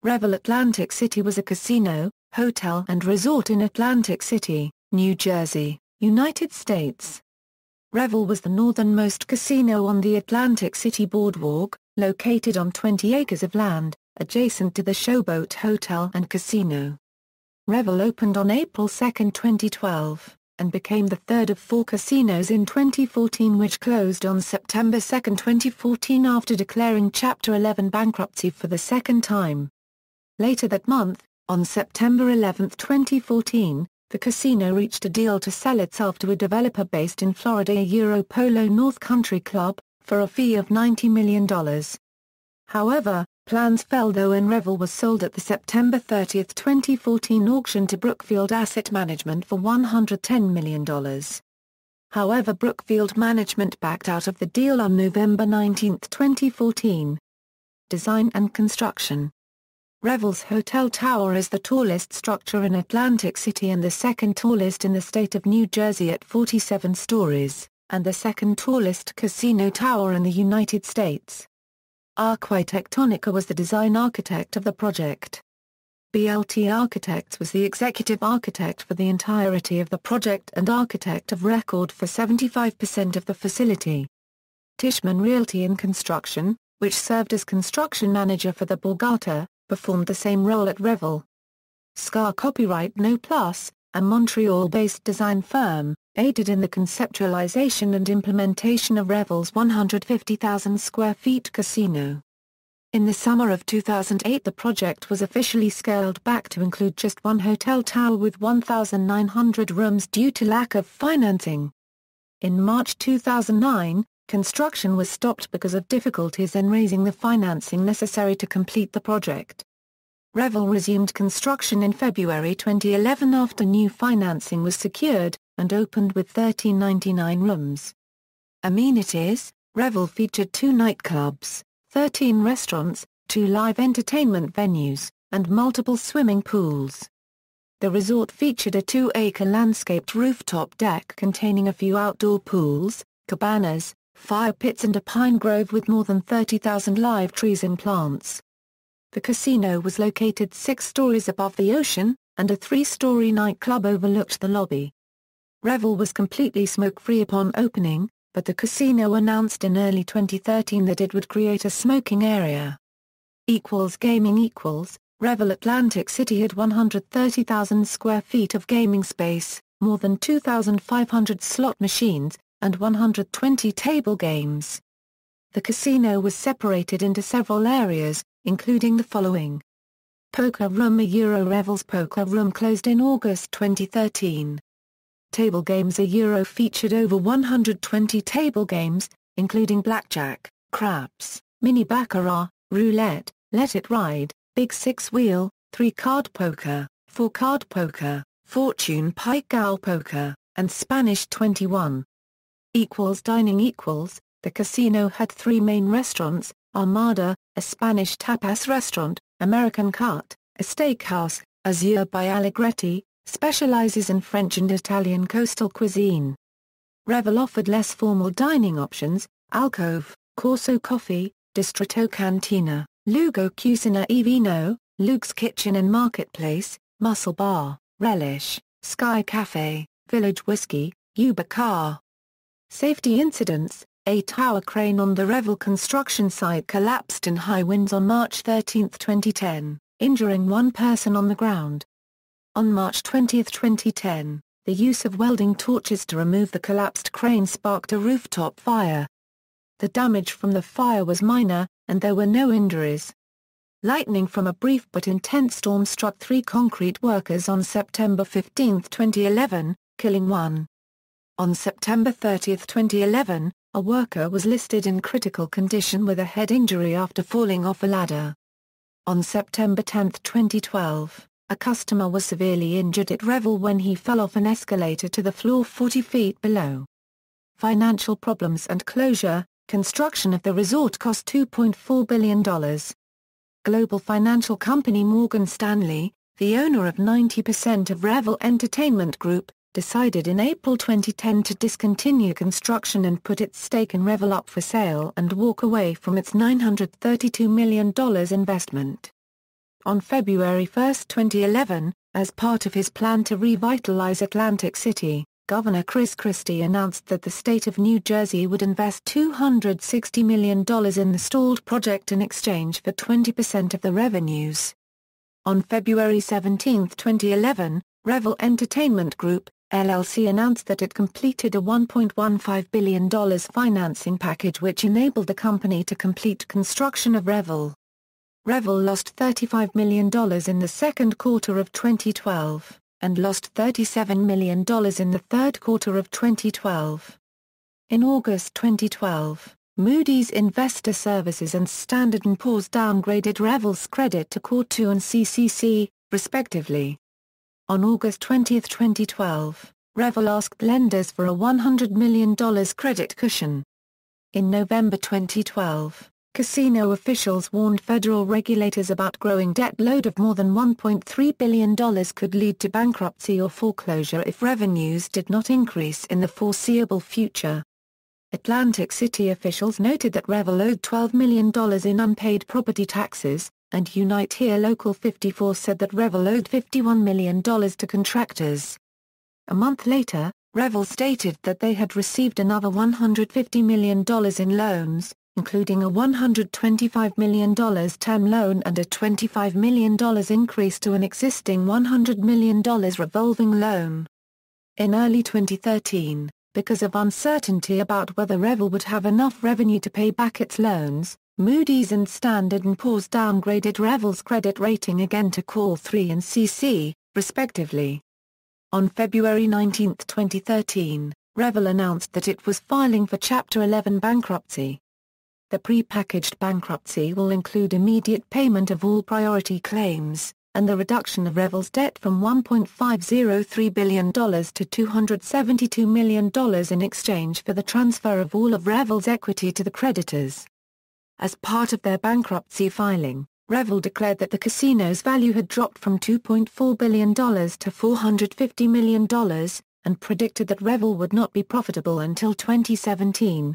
Revel Atlantic City was a casino, hotel and resort in Atlantic City, New Jersey, United States. Revel was the northernmost casino on the Atlantic City Boardwalk, located on 20 acres of land, adjacent to the Showboat Hotel and Casino. Revel opened on April 2, 2012, and became the third of 4 casinos in 2014 which closed on September 2, 2014 after declaring Chapter 11 bankruptcy for the second time. Later that month, on September 11, 2014, the casino reached a deal to sell itself to a developer based in Florida, Polo North Country Club, for a fee of $90 million. However, plans fell when Revel was sold at the September 30, 2014 auction to Brookfield Asset Management for $110 million. However, Brookfield Management backed out of the deal on November 19, 2014. Design and construction. Revel's hotel tower is the tallest structure in Atlantic City and the second tallest in the state of New Jersey at 47 stories, and the second tallest casino tower in the United States. Arquitectonica was the design architect of the project. BLT Architects was the executive architect for the entirety of the project and architect of record for 75% of the facility. Tishman Realty and Construction, which served as construction manager for the Borgata, performed the same role at Revel. SCAR Copyright No Plus, a Montreal-based design firm, aided in the conceptualization and implementation of Revel's 150,000 square feet casino. In the summer of 2008 the project was officially scaled back to include just one hotel tower with 1,900 rooms due to lack of financing. In March 2009, construction was stopped because of difficulties in raising the financing necessary to complete the project. Revel resumed construction in February 2011 after new financing was secured, and opened with 1,399 rooms. Amenities: Revel featured 2 nightclubs, 13 restaurants, 2 live entertainment venues, and multiple swimming pools. The resort featured a 2-acre landscaped rooftop deck containing a few outdoor pools, cabanas, fire pits and a pine grove with more than 30,000 live trees and plants. The casino was located 6 stories above the ocean, and a 3-story nightclub overlooked the lobby. Revel was completely smoke-free upon opening, but the casino announced in early 2013 that it would create a smoking area. Gaming Revel Atlantic City had 130,000 square feet of gaming space, more than 2,500 slot machines, and 120 table games. The casino was separated into several areas, including the following. Poker Room Revel's Poker Room closed in August 2013. Table games featured over 120 table games, including blackjack, craps, mini baccarat, roulette, let it ride, big 6-wheel, 3-card poker, 4-card poker, fortune pike gal poker, and Spanish 21. Dining The casino had 3 main restaurants: Armada, a Spanish tapas restaurant; American Cut, a steakhouse; Azure by Allegretti, specializes in French and Italian coastal cuisine. Revel offered less formal dining options: Alcove, Corso Coffee, Distrito Cantina, Lugo Cucina e Vino, Luke's Kitchen and Marketplace, Muscle Bar, Relish, Sky Cafe, Village Whiskey, Uber Car. Safety incidents: a tower crane on the Revel construction site collapsed in high winds on March 13, 2010, injuring 1 person on the ground. On March 20, 2010, the use of welding torches to remove the collapsed crane sparked a rooftop fire. The damage from the fire was minor, and there were no injuries. Lightning from a brief but intense storm struck 3 concrete workers on September 15, 2011, killing 1. On September 30, 2011, a worker was listed in critical condition with a head injury after falling off a ladder. On September 10, 2012, a customer was severely injured at Revel when he fell off an escalator to the floor 40 feet below. Financial problems and closure: construction of the resort cost $2.4 billion. Global financial company Morgan Stanley, the owner of 90% of Revel Entertainment Group, decided in April 2010 to discontinue construction and put its stake in Revel up for sale and walk away from its $932 million investment. On February 1, 2011, as part of his plan to revitalize Atlantic City, Governor Chris Christie announced that the state of New Jersey would invest $260 million in the stalled project in exchange for 20% of the revenues. On February 17, 2011, Revel Entertainment Group, LLC announced that it completed a $1.15 billion financing package which enabled the company to complete construction of Revel. Revel lost $35 million in the second quarter of 2012, and lost $37 million in the third quarter of 2012. In August 2012, Moody's Investor Services and Standard & Poor's downgraded Revel's credit to Core 2 and CCC, respectively. On August 20, 2012, Revel asked lenders for a $100 million credit cushion. In November 2012, casino officials warned federal regulators about growing debt load of more than $1.3 billion could lead to bankruptcy or foreclosure if revenues did not increase in the foreseeable future. Atlantic City officials noted that Revel owed $12 million in unpaid property taxes, and Unite Here Local 54 said that Revel owed $51 million to contractors. A month later, Revel stated that they had received another $150 million in loans, including a $125 million term loan and a $25 million increase to an existing $100 million revolving loan. In early 2013, because of uncertainty about whether Revel would have enough revenue to pay back its loans, Moody's and Standard & Poor's downgraded Revel's credit rating again to Core 3 and CC, respectively. On February 19, 2013, Revel announced that it was filing for Chapter 11 bankruptcy. The pre-packaged bankruptcy will include immediate payment of all priority claims, and the reduction of Revel's debt from $1.503 billion to $272 million in exchange for the transfer of all of Revel's equity to the creditors. As part of their bankruptcy filing, Revel declared that the casino's value had dropped from $2.4 billion to $450 million, and predicted that Revel would not be profitable until 2017.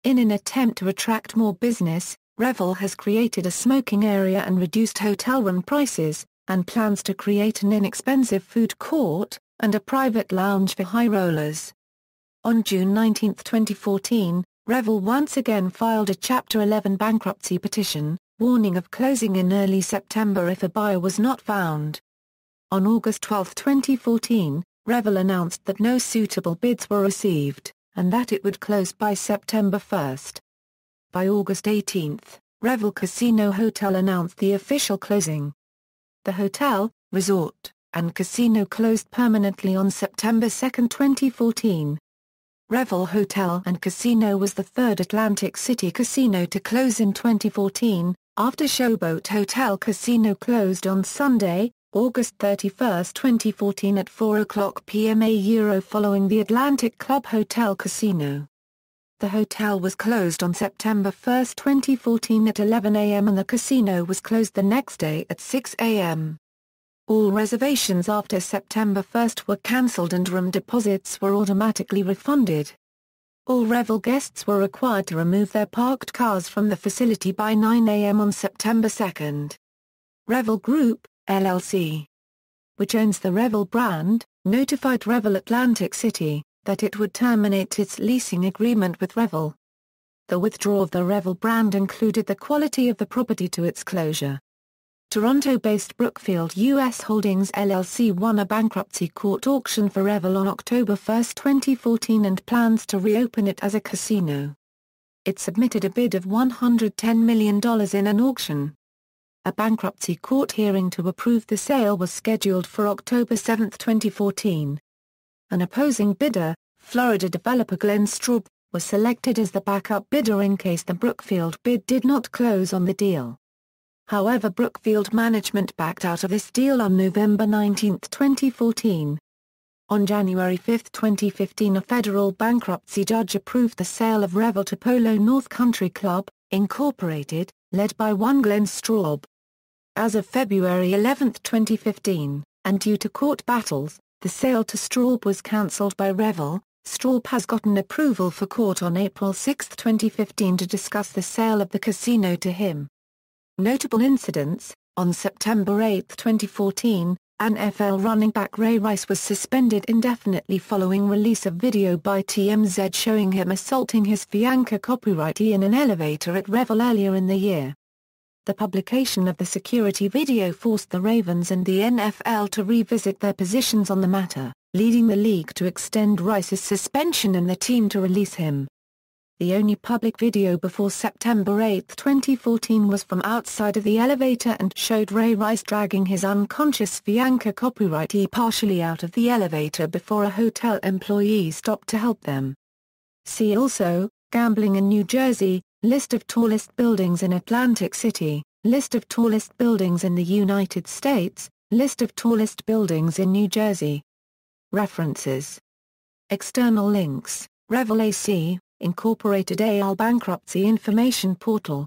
In an attempt to attract more business, Revel has created a smoking area and reduced hotel room prices, and plans to create an inexpensive food court, and a private lounge for high rollers. On June 19, 2014, Revel once again filed a Chapter 11 bankruptcy petition, warning of closing in early September if a buyer was not found. On August 12, 2014, Revel announced that no suitable bids were received, and that it would close by September 1. By August 18, Revel Casino Hotel announced the official closing. The hotel, resort, and casino closed permanently on September 2, 2014. Revel Hotel and Casino was the third Atlantic City casino to close in 2014, after Showboat Hotel Casino closed on Sunday, August 31, 2014 at 4:00 p.m. following the Atlantic Club Hotel Casino. The hotel was closed on September 1, 2014 at 11 a.m. and the casino was closed the next day at 6 a.m. All reservations after September 1 were cancelled and room deposits were automatically refunded. All Revel guests were required to remove their parked cars from the facility by 9 a.m. on September 2. Revel Group, LLC, which owns the Revel brand, notified Revel Atlantic City that it would terminate its leasing agreement with Revel. The withdrawal of the Revel brand included the quality of the property to its closure. Toronto-based Brookfield U.S. Holdings LLC won a bankruptcy court auction for Revel on October 1, 2014 and plans to reopen it as a casino. It submitted a bid of $110 million in an auction. A bankruptcy court hearing to approve the sale was scheduled for October 7, 2014. An opposing bidder, Florida developer Glenn Straub, was selected as the backup bidder in case the Brookfield bid did not close on the deal. However, Brookfield Management backed out of this deal on November 19, 2014. On January 5, 2015, a federal bankruptcy judge approved the sale of Revel to Polo North Country Club, Incorporated, led by one Glenn Straub. As of February 11, 2015, and due to court battles, the sale to Straub was cancelled by Revel. Straub has gotten approval for court on April 6, 2015 to discuss the sale of the casino to him. Notable incidents: On September 8, 2014, NFL running back Ray Rice was suspended indefinitely following release of video by TMZ showing him assaulting his fiancée copyrightee in an elevator at Revel earlier in the year. The publication of the security video forced the Ravens and the NFL to revisit their positions on the matter, leading the league to extend Rice's suspension and the team to release him. The only public video before September 8, 2014 was from outside of the elevator and showed Ray Rice dragging his unconscious fiancée copyrightee partially out of the elevator before a hotel employee stopped to help them. See also, Gambling in New Jersey, List of tallest buildings in Atlantic City, List of tallest buildings in the United States, List of tallest buildings in New Jersey. References. External links, Revel AC, Incorporated AL Bankruptcy Information Portal.